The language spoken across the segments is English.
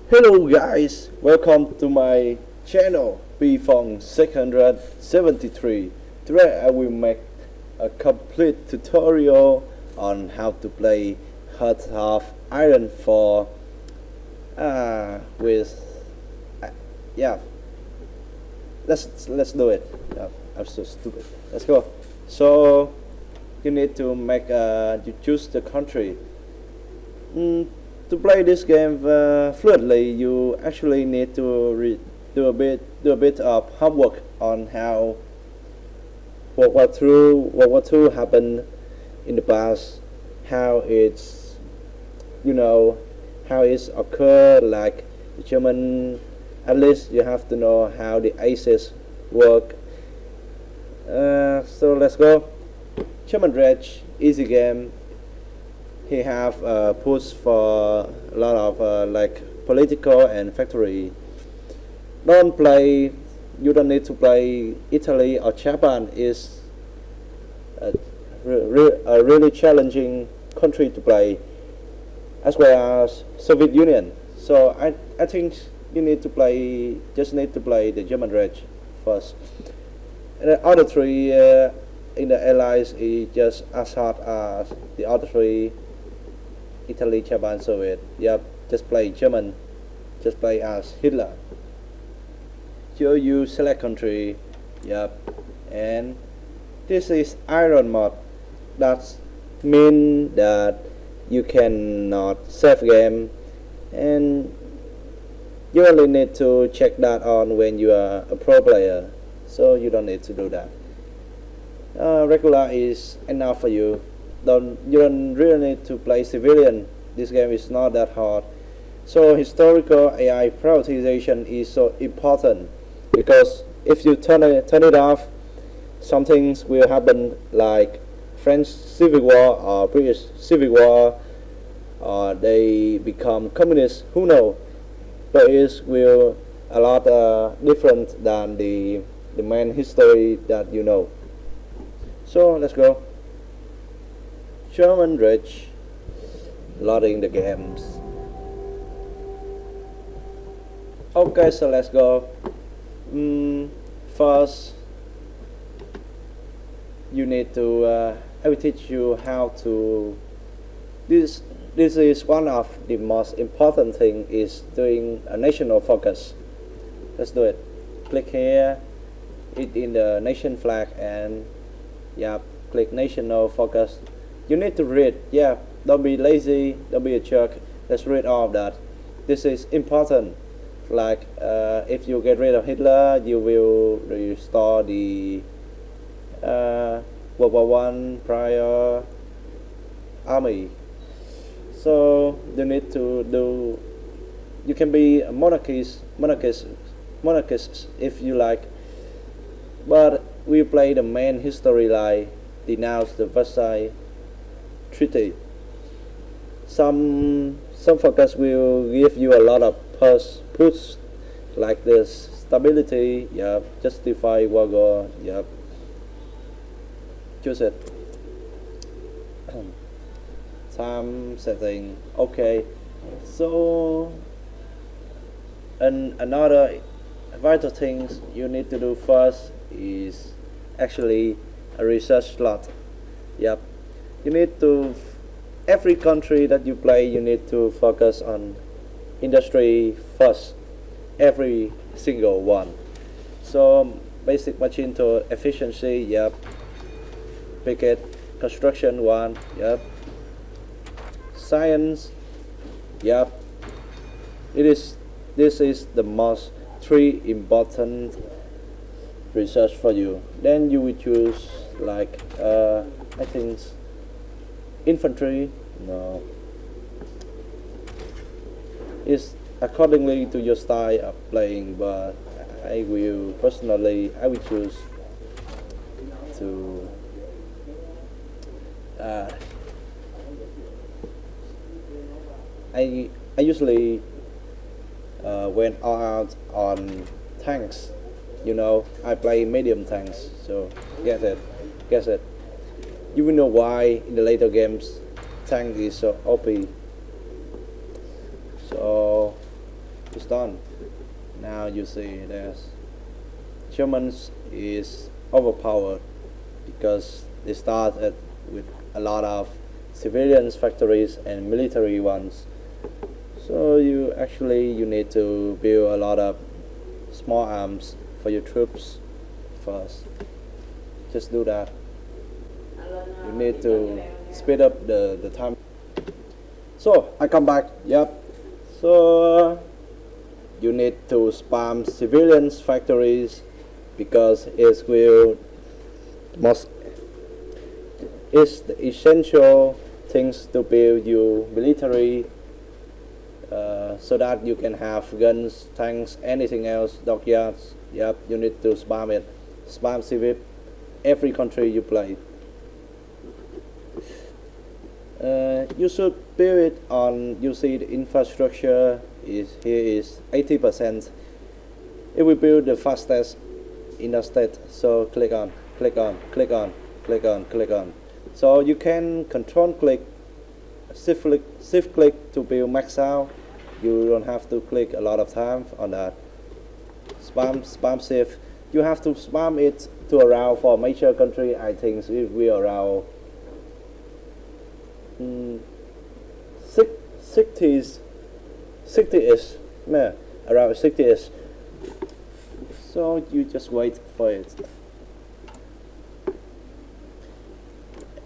Hello guys, welcome to my channel Bfong 673. Today I will make a complete tutorial on how to play HOI4 with yeah. Let's do it. I'm so stupid. Let's go. So you need to make you choose the country. To play this game fluently, you actually need to do a bit of homework on how World War II happened in the past, how it's you know how it's occurred. Like the German, at least you have to know how the ACEs work. So let's go. German Rage, easy game. He have push for a lot of like political and factory. Don't play. You don't need to play Italy or Japan. Is a really challenging country to play, as well as Soviet Union. So I think you need to play. Just need to play the German Reich first. And the other three in the allies is just as hard as the other three. Italy, Japan, Soviet. Yep, just play German. Just play as Hitler. So you select country. Yep, and this is Iron mode. That means that you cannot save game, and you only need to check that on when you are a pro player. So you don't need to do that. Regular is enough for you. You don't really need to play civilian. This game is not that hard. So historical AI prioritization is so important, because if you turn it off, some things will happen, like French Civil War or British Civil War, or they become communists. Who knows? But it will a lot different than the main history that you know. So let's go. German Rich, loading the games. Okay, so let's go. First, you need to. I will teach you how to. This is one of the most important thing, is doing a national focus. Let's do it. Click here, it in the nation flag, and yeah, click national focus. You need to read. Yeah, don't be lazy, don't be a jerk. Let's read all of that. This is important. Like if you get rid of Hitler, you will restore the World War I prior army. So you need to do. You can be a monarchist if you like, but we play the main history, like denounce the Versailles Treaty. Some focus will give you a lot of push, like this stability. Yep, justify war. Yep, choose it. Time setting. Okay, so another vital things you need to do first is actually a research slot. Yep, you need to, every country that you play, you need to focus on industry first, every single one. So basic machine tool efficiency. Yep, pick it. Construction one. Yep, science. Yep, this is the most three important research for you. Then you will choose, like I think infantry. No, it's accordingly to your style of playing, but I will choose to I usually went all out on tanks. I play medium tanks, so guess it. You will know why in the later games tank is so OP. So is done. Now you see there's Germans is overpowered because they started with a lot of civilians factories and military ones. So you need to build a lot of small arms for your troops first. Just do that. You need to speed up the time. So I come back. Yep. So you need to spam civilians factories because it's the essential things to build your military, so that you can have guns, tanks, anything else, dockyards. Yep, you need to spam it. Spam civil every country you play. You should build it on, you see the infrastructure is 80%. It will build the fastest in the state. So click on. So you can control click, shift click to build max out. You don't have to click a lot of time on that. Spam shift. You have to spam it to around for major country. I think it will around 60-ish, yeah, around 60-ish. So you just wait for it.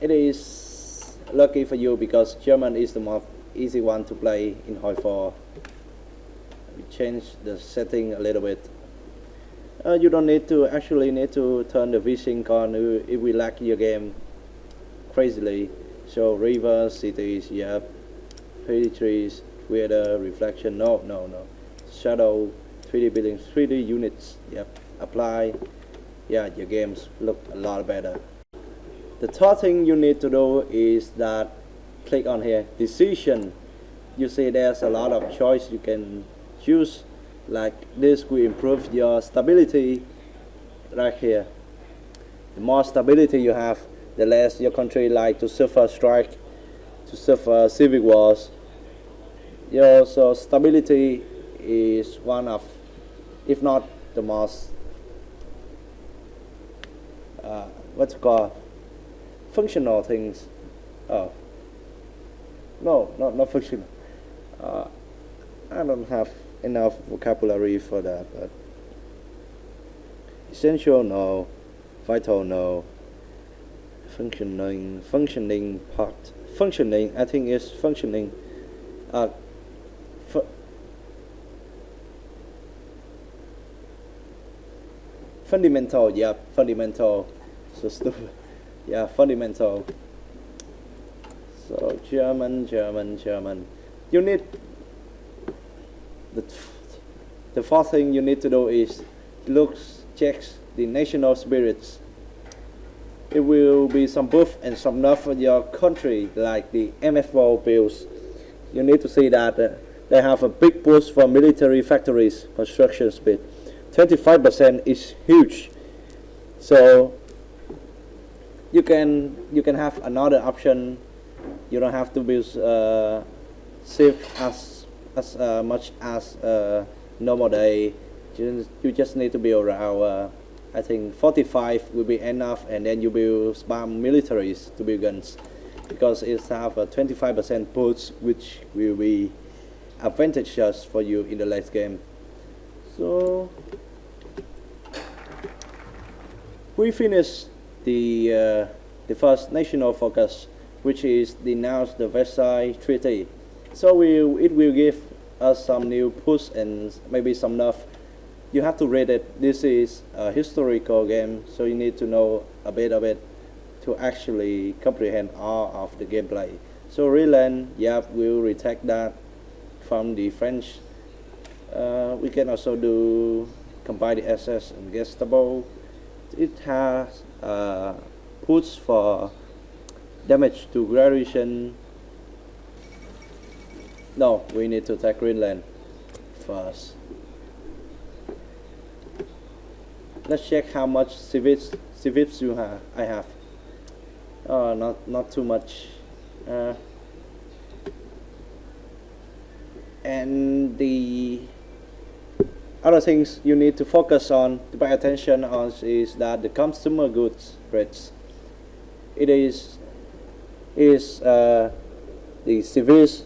It is lucky for you because German is the most easy one to play in HOI4. We change the setting a little bit. You don't need to turn the VSync on. It will lag your game crazily. So river, cities, yep, pretty trees, weather, reflection, no. Shadow, 3D buildings, 3D units, yep, apply. Yeah, your games look a lot better. The third thing you need to do is that click on here, decision. You see there's a lot of choice you can choose. Like this will improve your stability right here. The more stability you have, the less your country like to suffer strike, to suffer civic wars. Yeah, so stability is one of, if not the most, what's it called, functional things. Oh, no, not functional. I don't have enough vocabulary for that, but essential, no. Vital, no. Functioning part. Functioning, I think is functioning. Fundamental, yeah, fundamental. So stupid. Yeah, fundamental. So German. You need the fourth thing you need to do is checks the national spirits. It will be some buff and some nerf for your country, like the MF4 builds. You need to see that they have a big boost for military factories construction speed. 25% is huge. So you can have another option. You don't have to build shift as much as normal day. You just need to build around I think 45 will be enough, and then you build spam militaries to build guns, because it have a 25% boost, which will be advantageous for you in the late game. So we finished the first national focus, which is denounce the Versailles Treaty. So it will give us some new push and maybe some nerf. You have to read it. This is a historical game, so you need to know a bit of it to actually comprehend all of the gameplay. So Reland, yep, we'll retake that from the French. We can also do combine the SS and Gestapo. It has push for damage to graduation. No, we need to take Greenland first. Let's check how much civils you have. I have. Oh, not too much. And the Other things you need to focus on, to pay attention on, is that the consumer goods rates. It is the service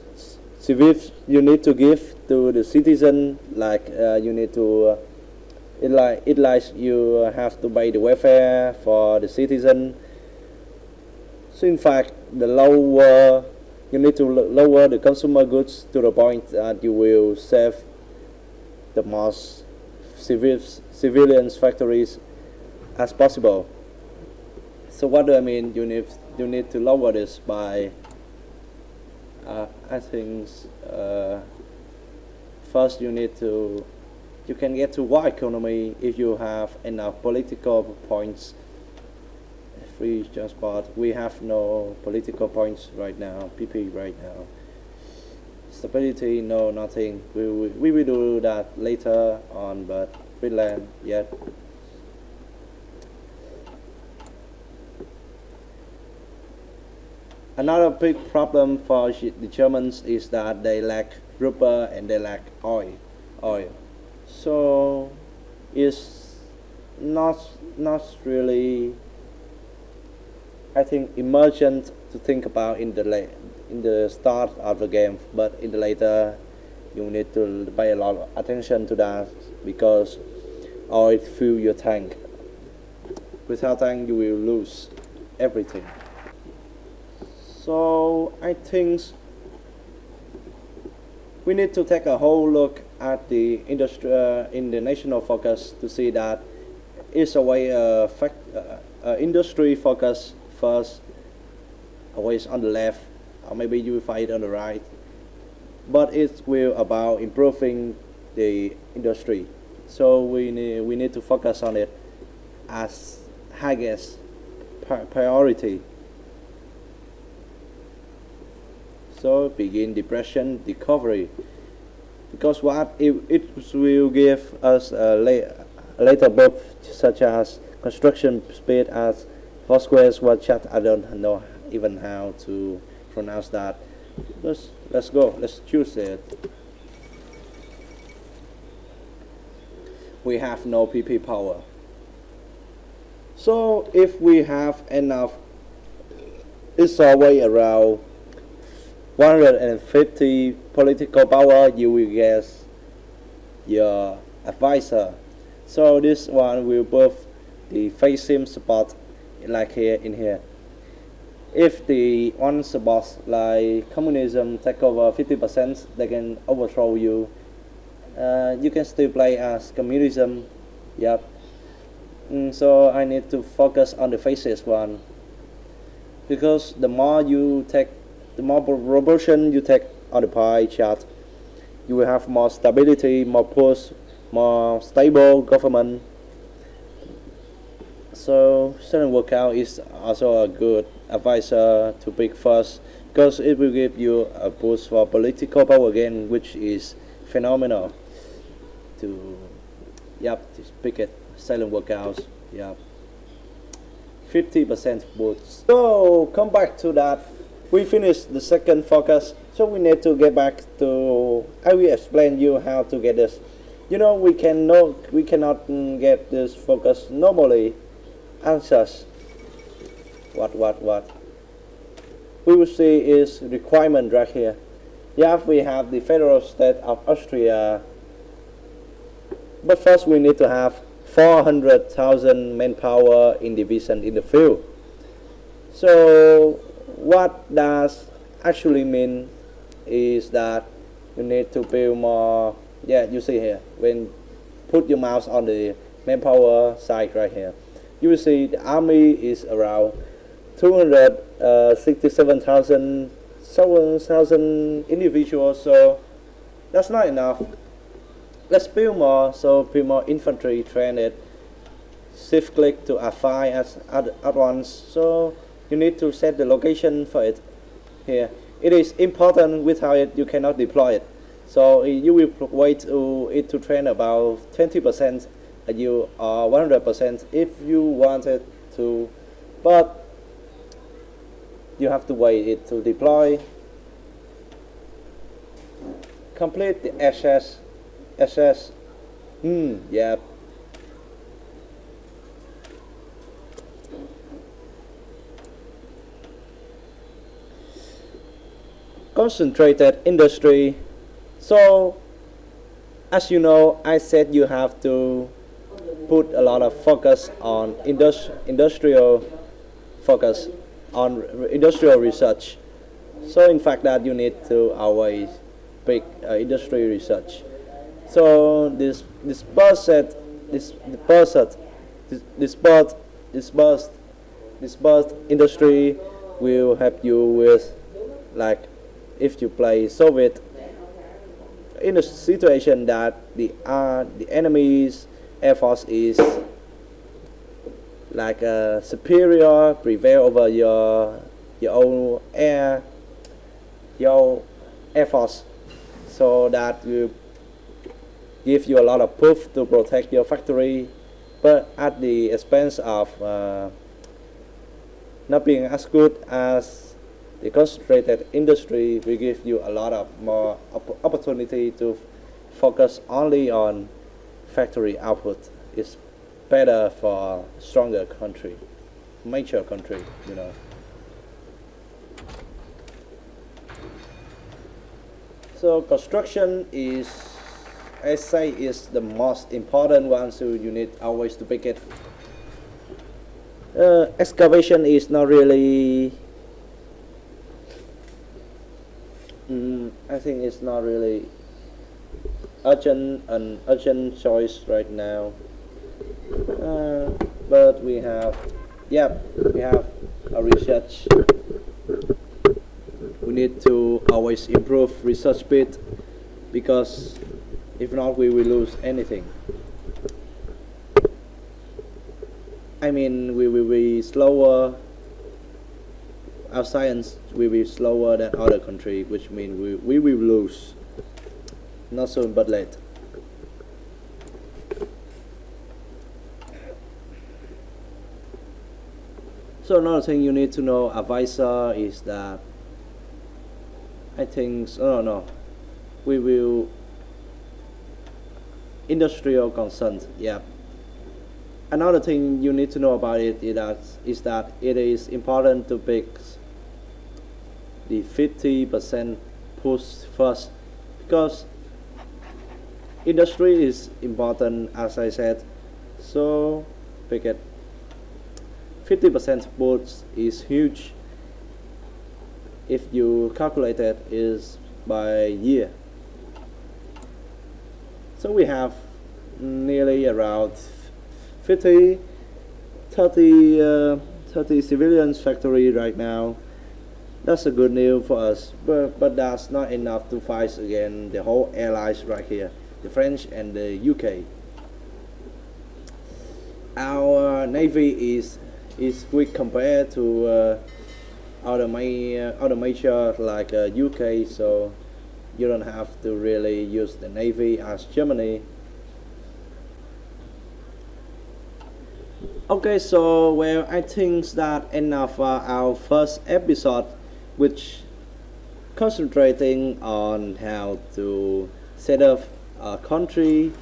you need to give to the citizen, like you need to it like you have to pay the welfare for the citizen. So in fact, the lower you need to lower the consumer goods to the point that you will save the most civilians factories as possible. So what do I mean? You need to lower this by I think first you can get to war economy if you have enough political points. Free transport. We have no political points right now. PP right now. Stability, no, nothing. We will do that later on, but Finland yet. Another big problem for the Germans is that they lack rubber and they lack oil. So it's not really, I think, emergent to think about in the start of the game, but in the later you need to pay a lot of attention to that, because oil fill your tank. Without tank you will lose everything. So I think we need to take a whole look at the industry in the national focus to see that it's a way industry focus first, always on the left, or maybe you find it on the right, but it will about improving the industry. So we need to focus on it as highest priority. So begin depression recovery, because what it will give us a later buff, such as construction speed as Foursquare's what chat. I don't know even how to pronounce that. Let's go. Let's choose it. We have no PP power. So if we have enough, it's always around 150 political power, you will get your advisor. So this one will buff the face sim support, like in here. If the one supports like communism take over 50%, they can overthrow you. You can still play as communism. Yep. So I need to focus on the faces one, because the more you take, the more proportion you take on the pie chart, you will have more stability, more push, more stable government. So certain workout is also a good advisor to pick first, because it will give you a boost for political power again, which is phenomenal. Just pick it. Silent workouts. 50% boost. So come back to that. We finished the second focus, so we need to get back to. I will explain you how to get this. We cannot get this focus normally. Answers. What? We will see is requirement right here. We have the federal state of Austria, but first we need to have 400,000 manpower in division in the field. So what does actually mean is that you need to build more. You see here, when put your mouse on the manpower side right here, you will see the army is around 267,000 individuals, so that's not enough. Let's build more, so build more infantry, train it, shift click to F5 at once. So you need to set the location for it here. It is important, without it you cannot deploy it. So you will wait to it to train about 20%, you are 100% if you wanted to, but you have to wait it to deploy. Complete the SS Yeah. Concentrated industry. So, as you know, I said you have to put a lot of focus on industrial focus on industrial research. So, in fact, that you need to always pick industry research. So this budget this the budget this bus this bus this bus industry will help you with, like, if you play Soviet in a situation that the enemy's air force is like superior, prevail over your own your air force, so that will give you a lot of proof to protect your factory, but at the expense of not being as good as the concentrated industry. We give you a lot of more opportunity to focus only on factory output. It's better for stronger country, mature country, you know. So construction is, I say, is the most important one, so you need always to pick it. Excavation is not really, I think it's not really an urgent choice right now. But we have a research. We need to always improve research speed, because if not we will lose anything. I mean, we will be slower. Our science will be slower than other countries, which means we will lose. Not soon, but late. So another thing you need to know, advisor, is that I think no, we will industrial consent. Yeah. Another thing you need to know about it is that it is important to pick the 50% push first, because industry is important, as I said. So pick it. 50% push is huge. If you calculate it is by year. So we have nearly around 30 civilians factory right now. That's a good news for us, but that's not enough to fight against the whole allies right here, the French and the UK. Our navy is weak compared to other major like UK, so you don't have to really use the navy as Germany. Okay, so well, I think that enough our first episode, which concentrating on how to set up a country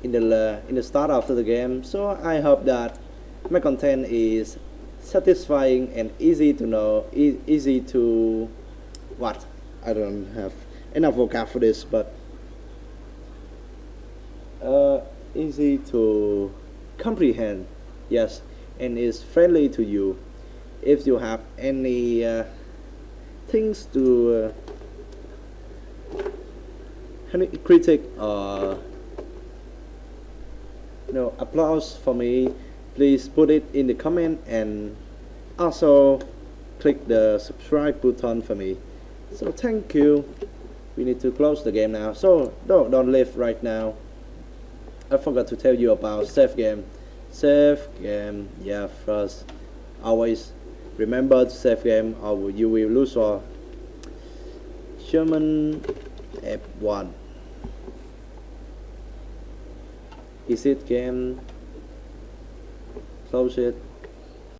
in the start of the game. So I hope that my content is satisfying and easy to know, easy to what? I don't have enough vocab for this, but easy to comprehend. Yes, and is friendly to you. If you have any things to any critic or applause for me, please put it in the comment, and also click the subscribe button for me. So thank you. We need to close the game now, so don't leave right now. I forgot to tell you about save game. Yeah, first always remember to save game or you will lose all. German F1. Is it game? Close it.